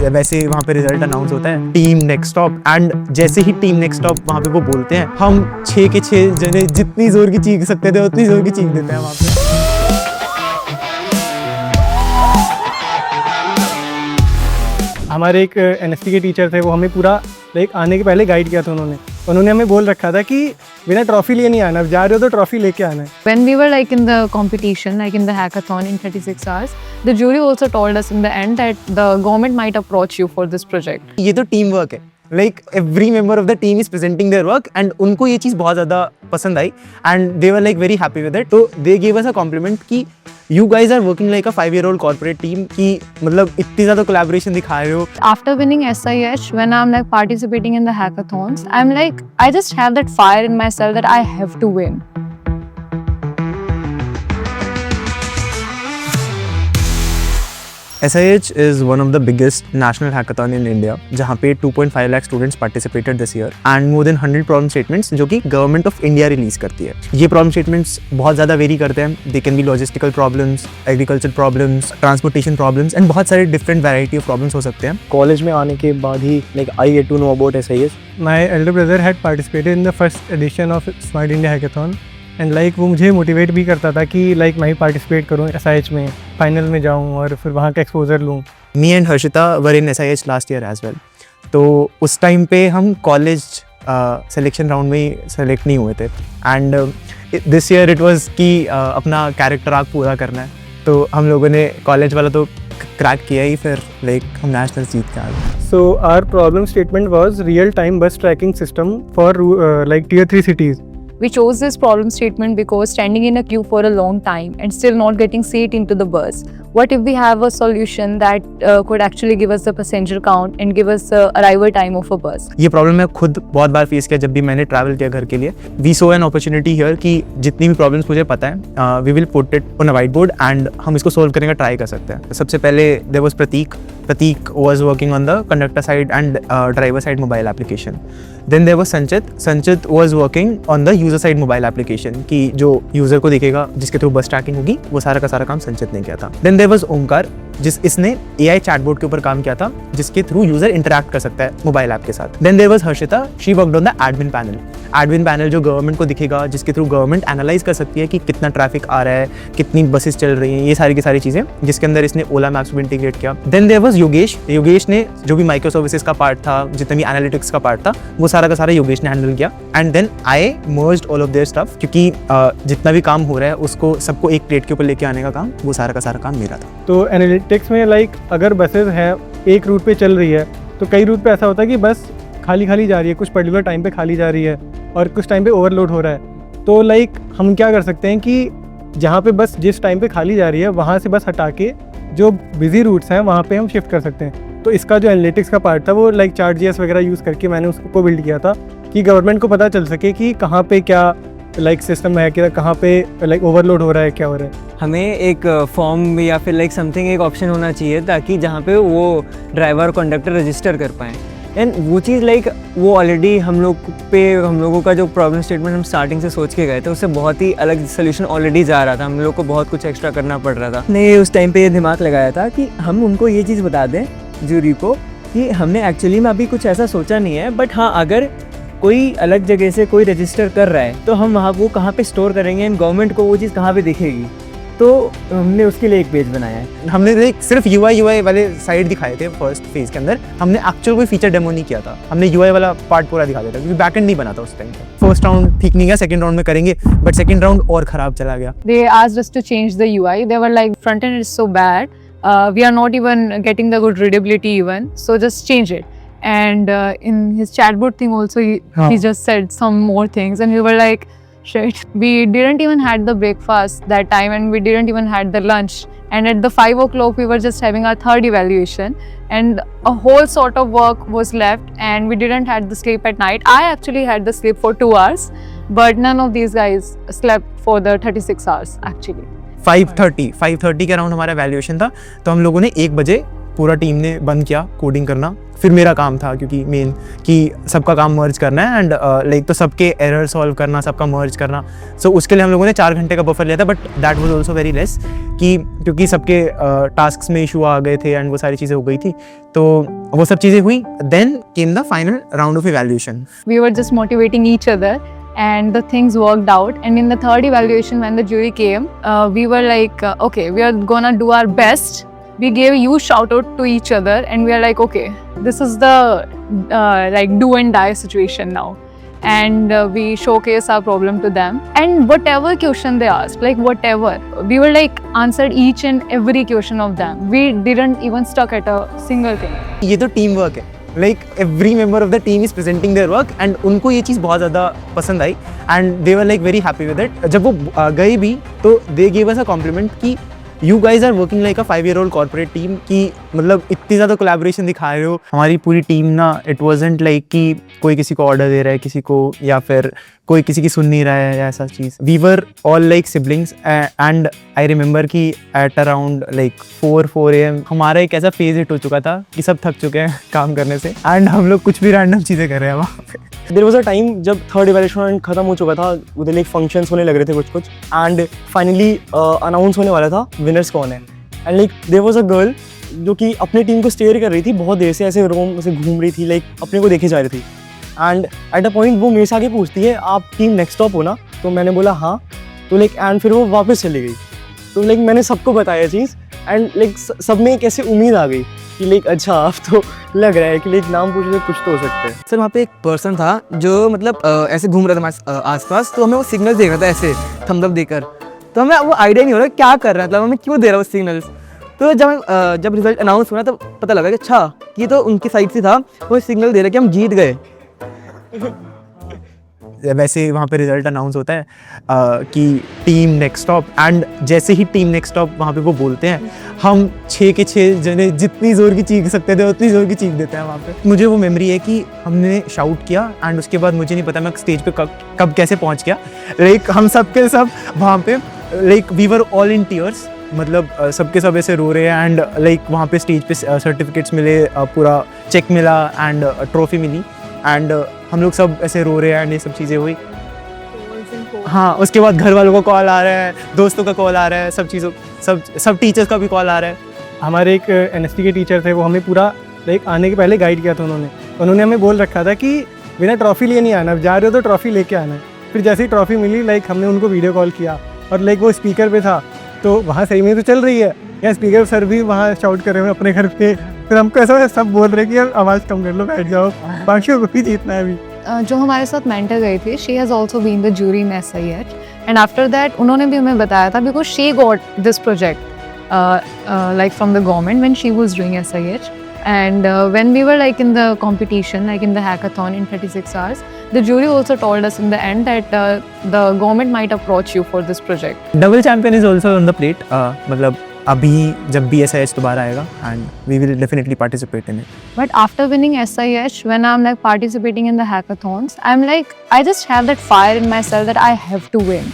वैसे वहाँ पे रिजल्ट अनाउंस होता है, टीम नेक्स्ट स्टॉप, एंड जैसे ही टीम नेक्स्ट स्टॉप वहाँ पे वो बोलते हैं, हम 6 के 6 जने जितनी जोर की चीख सकते थे उतनी जोर की चीख देते हैं वहाँ पे। हमारे एक एनएसटी के टीचर थे, वो हमें पूरा लाइक आने के पहले गाइड किया था। उन्होंने हमें बोल रखा था कि बिना ट्रॉफी लिए नहीं आना, जा रहे हो तो ट्रॉफी लेके आना है। When we were like in the competition, like in the hackathon in 36 hours, the jury also told us in the end that the government might approach you for this project. ये तो team work है, like every member of the team is presenting their work, and उनको ये चीज़ बहुत ज़्यादा पसंद आई and they were like very happy with it. तो they give us a compliment कि you guys are working like a 5-year-old corporate team, कि मतलब इतनी ज़्यादा कोलैबोरेशन दिखा रहे हो। After winning SIH, when I'm like participating in the hackathons, I'm like, I just have that fire in myself that I have to win. SIH is one of the biggest national hackathon in India, जहाँ पे 2.5 lakh students participated this year and more than 100 problem statements जो कि Government of India release करती है। ये problem statements बहुत ज़्यादा very करते हैं, they can be logistical problems, agriculture problems, transportation problems and बहुत सारे different variety of problems हो सकते हैं। कॉलेज में आने के बाद ही like I get to know about SIH. My elder brother had participated in the first edition of Smart India Hackathon and like वो मुझे मोटिवेट भी करता था कि लाइक मैं ही पार्टिसिपेट करूँ SIH में, फाइनल में जाऊँ और फिर वहाँ का एक्सपोजर लूँ। Me and Harshita were in SIH last year as well. तो उस टाइम पे हम कॉलेज सिलेक्शन राउंड में ही सेलेक्ट नहीं हुए थे and this year it was कि अपना कैरेक्टर आर्क पूरा करना है, तो हम लोगों ने कॉलेज वाला तो क्रैक किया ही, फिर लाइक हम नेशनल जीत के आ गए। So our problem statement was real time bus tracking system for like Tier 3 cities. We chose this problem statement because standing in a queue for a long time and still not getting seat into the bus. What if we have a solution that could actually give us the passenger count and give us the arrival time of a bus? ये problem मैं खुद बहुत बार face किया जब भी मैंने travel किया घर के लिए। We saw an opportunity here कि जितनी भी प्रॉब्लम्स मुझे पता है we will put it on a white board and हम इसको सोल्व करने का ट्राई कर सकते हैं। सबसे पहले there was Prateek was working on the conductor side and driver side mobile application. Then there was Sanchit was working on the user side mobile application, कि जो यूजर को दिखेगा जिसके थ्रू बस ट्रैकिंग होगी, वो सारा का सारा काम संचित ने किया था। देन देयर वाज ओमकार, इसने AI चैटबॉट के ऊपर काम किया था जिसके थ्रू यूजर इंटरैक्ट कर सकता है मोबाइल ऐप के साथ। Then there was Harshita, she worked on the admin panel जो गवर्नमेंट को दिखेगा, जिसके थ्रू गवर्नमेंट एनालाइज कर सकती है कि कितना ट्रैफिक आ रहा है, कितनी बसेस चल रही हैं, ये सारी की सारी चीज़ें, जिसके अंदर इसने ओला मैप्स भी इंटीग्रेट किया। देन देयर वाज योगेश ने जो भी माइक्रो सर्विसेज का पार्ट था, जितना भी एनालिटिक्स का पार्ट था, वो सारा का सारा योगेश ने हैंडल किया। And then I merged all of their stuff, क्योंकि जितना भी काम हो रहा है उसको सबको एक प्लेट के ऊपर लेके आने का काम, वो सारा का सारा काम मेरा था। तो एनालिटिक्स में लाइक अगर बसेस हैं एक रूट पे चल रही है, तो कई रूट पे ऐसा होता है कि बस खाली जा रही है, कुछ पर्टिकुलर टाइम पे खाली जा रही है और कुछ टाइम पे ओवरलोड हो रहा है। तो लाइक हम क्या कर सकते हैं कि जहाँ पे बस जिस टाइम पे खाली जा रही है वहाँ से बस हटा के जो बिजी रूट्स हैं वहाँ पे हम शिफ्ट कर सकते हैं। तो इसका जो एनालिटिक्स का पार्ट था वो लाइक चार्ट.js वगैरह यूज़ करके मैंने उसको बिल्ड किया था कि गवर्नमेंट को पता चल सके कि कहाँ पे क्या लाइक सिस्टम है, कि कहाँ पे लाइक ओवरलोड हो रहा है, क्या हो रहा है। हमें एक फॉर्म या फिर लाइक समथिंग एक ऑप्शन होना चाहिए ताकि जहाँ पे वो ड्राइवर और कंडक्टर रजिस्टर कर पाएँ। एंड वो चीज़ लाइक वो ऑलरेडी हम लोगों का जो प्रॉब्लम स्टेटमेंट हम स्टार्टिंग से सोच के गए थे, उससे बहुत ही अलग सोल्यूशन ऑलरेडी जा रहा था। हम लोग को बहुत कुछ एक्स्ट्रा करना पड़ रहा था। हमने उस टाइम पे ये दिमाग लगाया था कि हम उनको ये चीज़ बता दें जूरी को कि हमने एक्चुअली में अभी कुछ ऐसा सोचा नहीं है, बट हाँ अगर कोई अलग जगह से कोई रजिस्टर कर रहा है तो हम वहाँ वो कहाँ पे स्टोर करेंगे एंड गवर्नमेंट को वो चीज़ कहाँ पे दिखेगी। तो हमने उसके लिए एक पेज बनाया है। हमने सिर्फ UI वाले साइड दिखाए थे फर्स्ट फेज के अंदर, हमने एक्चुअल कोई फीचर डेमो नहीं किया था। हमने UI वाला पार्ट पूरा दिखा दिया था क्योंकि बैकएंड नहीं बना था उस टाइम पे। फर्स्ट राउंड ठीक नहीं गया, सेकंड राउंड में करेंगे, बट सेकंड राउंड और खराब चला गया। They asked us to change the UI. They were like, front end is so bad. We are not even getting the good readability even. So just change it. And in his chatbot thing also, he just said some more things, and we were like, shit. We didn't even had the breakfast that time, and we didn't even had the lunch. And at the 5 o'clock, we were just having our third evaluation, and a whole sort of work was left, and we didn't had the sleep at night. I actually had the sleep for 2 hours, but none of these guys slept for the 36 hours actually. 5:30 के around हमारा valuation था, तो हम लोगों ने 1 बजे पूरा team ने बंद किया कोडिंग करना। फिर मेरा काम था क्योंकि मेन कि सबका काम मर्ज करना है एंड लाइक तो सबके एरर सॉल्व करना, सबका मर्ज करना। सो उसके लिए हम लोगों ने 4 घंटे का बफर लिया था, but that was also very less कि क्योंकि सबके टास्क्स में इशू आ गए थे एंड वो सारी चीज़ें हो गई थी, तो वो सब चीज़ें हुई। Then came the final round of evaluation. We were just motivating each other, and the things worked out. And in the third evaluation, when the jury came, we were like, okay, we are gonna do our best. We gave you shout out to each other, and we are like, okay, this is the like do and die situation now. And we showcase our problem to them, and whatever question they asked, like whatever, we were like answered each and every question of them. We didn't even stuck at a single thing. ये तो team work है, like every member of the team is presenting their work and उनको ये चीज़ बहुत ज़्यादा पसंद आई and they were like very happy with it. जब वो गए भी तो they give us a compliment कि you guys are working like a 5-year-old corporate team, कि मतलब इतनी ज़्यादा कोलैबोरेशन दिखा रहे हो। हमारी पूरी टीम ना, इट वाजंट लाइक कि कोई किसी को ऑर्डर दे रहा है किसी को, या फिर कोई किसी की सुन नहीं रहा है या ऐसा चीज़। We were all like siblings and I remember कि एट अराउंड लाइक 4 AM हमारा एक ऐसा फेज हिट हो चुका था कि सब थक चुके हैं काम करने से एंड हम लोग कुछ भी रैंडम चीज़ें कर रहे हैं वहाँ पे। देयर वाज अ टाइम जब थर्ड इवैल्यूएशन खत्म हो चुका था, उधर लाइक फंक्शंस होने लग रहे थे कुछ एंड फाइनली अनाउंस होने वाला था विनर्स कौन है। And like there was a girl जो कि अपनी टीम को स्टेयर कर रही थी बहुत देर से, ऐसे रूम से घूम रही थी, लाइक अपने को देखे जा रही थी। एंड एट अ पॉइंट वो मेरे से आके पूछती है, आप टीम नेक्स्ट स्टॉप हो ना? तो मैंने बोला हाँ। तो लाइक एंड फिर वो वापस चली गई। तो लाइक मैंने सबको बताया चीज़ एंड लाइक सब में एक ऐसे उम्मीद आ गई कि लाइक अच्छा अब तो लग रहा है कि लाइक नाम पूछने से कुछ तो हो सकता है। सर वहाँ पे एक पर्सन था जो मतलब ऐसे घूम रहा था हमारे आसपास, तो हमें वो सिग्नल दे रहा था ऐसे थम्स अप देकर। तो हमें वो आइडिया नहीं हो रहा क्या कर रहा है, मतलब हमें क्यों दे रहा है वो सिग्नल्स। तो जब रिजल्ट अनाउंस हुआ तो पता लगा कि अच्छा ये तो उनकी साइड से था, वो सिग्नल दे रहा कि हम जीत गए। वैसे वहाँ पे रिजल्ट अनाउंस होता है कि टीम नेक्स्ट स्टॉप, एंड जैसे ही टीम नेक्स्ट स्टॉप वहाँ पे वो बोलते हैं, हम 6 के 6 जने जितनी ज़ोर की चीख सकते थे उतनी ज़ोर की चीख देते हैं वहाँ पे। मुझे वो मेमोरी है कि हमने शाउट किया एंड उसके बाद मुझे नहीं पता मैं स्टेज पे कब कैसे पहुँच गया। लाइक हम सब के सब वहाँ पे like we were all in tears, मतलब सबके सब ऐसे रो रहे हैं एंड लाइक वहाँ पे स्टेज पे सर्टिफिकेट्स मिले, पूरा चेक मिला एंड ट्रॉफी मिली एंड हम लोग सब ऐसे रो रहे हैं एंड ये सब चीज़ें हुई। हाँ, उसके बाद घर वालों का कॉल आ रहा है, दोस्तों का कॉल आ रहा है, सब चीज़ों सब टीचर्स का भी कॉल आ रहा है। हमारे एक NST के टीचर थे, वो हमें पूरा लाइक आने के पहले गाइड किया था उन्होंने हमें बोल रखा था कि बिना ट्रॉफी लिए नहीं आना, जा रहे हो तो ट्रॉफी लेके आना है। फिर जैसे ही ट्रॉफी मिली लाइक हमने उनको वीडियो कॉल किया और लाइक वो स्पीकर पे था, तो वहाँ सही में तो चल रही है या स्पीकर सर भी वहाँ शाउट कर रहे हैं अपने घर पे। फिर हमको ऐसा सब बोल रहे हैं कि यार आवाज़ कम कर लो, बैठ जाओ, बाकियों को भी जीतना है अभी। जो हमारे साथ मेंटर गई थी, she has also been the jury in SIH, and after that उन्होंने भी हमें बताया था because she got this project like from the government when she was doing SIH, and when we were like in the competition, like in the hackathon in 36 hours, the jury also told us in the end that the government might approach you for this project. Double champion is also on the plate, मतलब अभी जब भी SIH दोबारा आएगा and we will definitely participate in it. But after winning SIH, when I'm like participating in the hackathons, I'm like, I just have that fire in myself that I have to win.